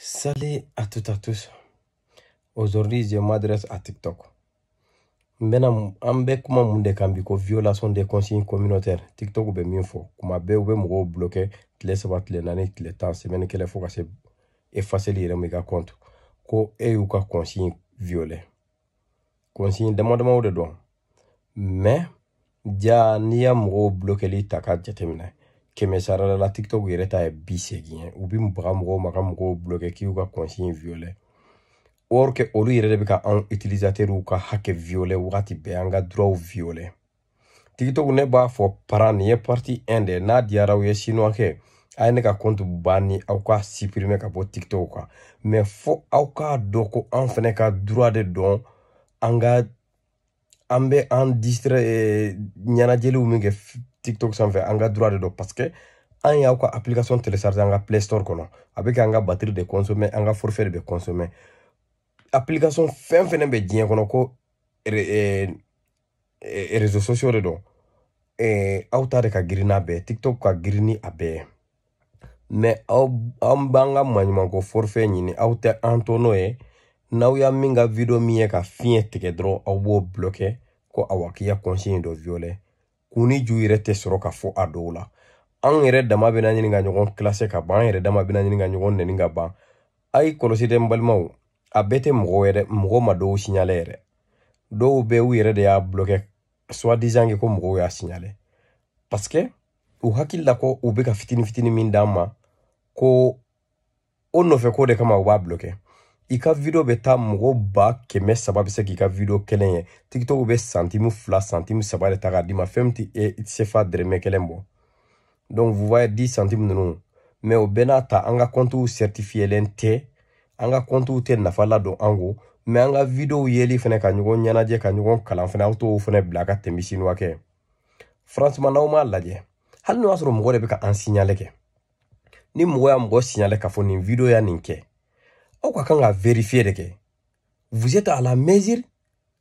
Salut à toutes et à tous. Aujourd'hui, je m'adresse à TikTok. Maintenant, ambe kuma munde kambi ko violation des consignes communautaires. TikTok be min fo. Kuma be ube mgo bloqué tile saba tile nani tile tan semaine kele fo ka se effacer li yere ka compte. Ko e yu ka consigne violé. Consigne demandement de don. Mais ja niya mgo bloqué li taka jatemina. Keme sarala la TikTok yere ta e bisegi. Ubi mbra mgo bloqué ki yu ka consigne violé. Or que olu yɛrɛ de bɛ ka an utilisateur ka hakɛ violer wagati bɛɛ an ka droit violer. TikTok ne b'a fɔ parent nin ye partie 1 de n'a diyara u ye chinois kɛ a ye ne ka compte banni aw ka supprimer ka bɔ TikTok kan. Mais fo aw ka dɔn ko an fɛnɛ ka droit de dɔn an ka an bɛ an distrait ɲɛnajɛliw min kɛ TikTok sanfɛ an ka droit de dɔn parce que an y'aw ka application télécharger an ka Play Store kɔnɔ a bɛ kɛ an ka batterie de consommer an ka forfait de bɛ consommer. Application fɛn fɛnɛ bɛ diɲɛ kɔnɔ ko réseaux sociaux de don aw ta de ka girin n'a bɛɛ TikTok ka girin ni a bɛɛ mais an b'an ka maɲumanko forfait ɲini aw tɛ an to n'o ye n'aw y'a min ka video min ye ka fiɲɛ tigɛ dɔrɔn aw b'o bloquer ko awa k'i ya consigne dɔ violer kun ni ju yɛrɛ tɛ sɔrɔ ka fɔ a dɔw la an yɛrɛ dama bɛna ɲini ka ɲɔgɔn classer ka ban an yɛrɛ dama bɛna ɲini ka ɲɔgɔn nɛni ka ban a yi kɔlɔsi dɛ n balimaw a bɛɛ tɛ mɔgɔ ma dɔw signaler yɛrɛ dɔw bɛ u yɛrɛ de y'a bloquer soit disant que ko mɔgɔw y'a signaler parce que u hakili la ko u bɛ ka fitini min d'an ma ko o nɔfɛ ko de kama u b'a bloquer i ka video bɛ taa mɔgɔ 300 bɛ se k'i ka video kelen ye TikTok bɛ centime 2 centime 3 de ta k'a d'i ma fɛn min tɛ CFA dɛrɛmɛ kelen bɔ donc vous voyez 10 centimes ninnu mais o bɛɛ n'a ta an ka compte certifielen tɛ an ka compte tɛ nafa la don an ko mais an ka video yeli fɛnɛ ka ɲɔgɔn ɲɛnajɛ ka ɲɔgɔn kalan fɛnɛ aw t'o fɛnɛ bila ka tɛmɛ chinois kɛ franchement n'aw m'a lajɛ hali n'o y'a sɔrɔ mɔgɔ de bɛ ka an signaler kɛ ni mɔgɔ y'a mɔgɔ signaler ka fɔ nin video ya nin kɛ aw ka kan ka vérifier de kɛ vous êtes à la mesure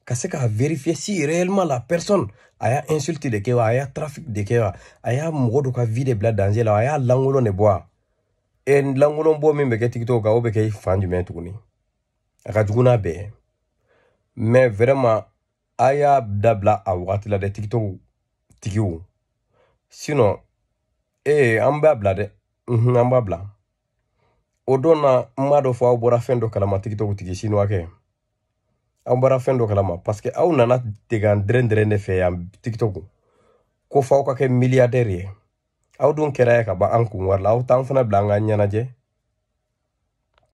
ka se ka vérifier si réellement la personne a y'a insulte de kɛ wa a y'a trafic de kɛ wa a y'a mɔgɔ dɔ ka vie de bila danger la a y'a lankolon de bɔ wa lankolon bɔ min bɛ kɛ TikTok kan o bɛ kɛ fan jumɛn tuguni a ka jugu n'a bɛɛ mais vraiment a y'a dabila a wagati la dɛ TikTok tigiw sinon an b'a bila dɛ an b'a bila o don na n b'a dɔn fɔ aw bɔra fɛn dɔ kalama TikTok tigi chinois kɛ aw bɔra fɛn dɔ kalama parce que aw nana tegan dɛrɛn de fɛ yan TikTok ko f'aw ka kɛ milliardaire ye aw dun kɛra ye ka ban an kun wari la aw t'an fana bila an ka ɲɛnajɛ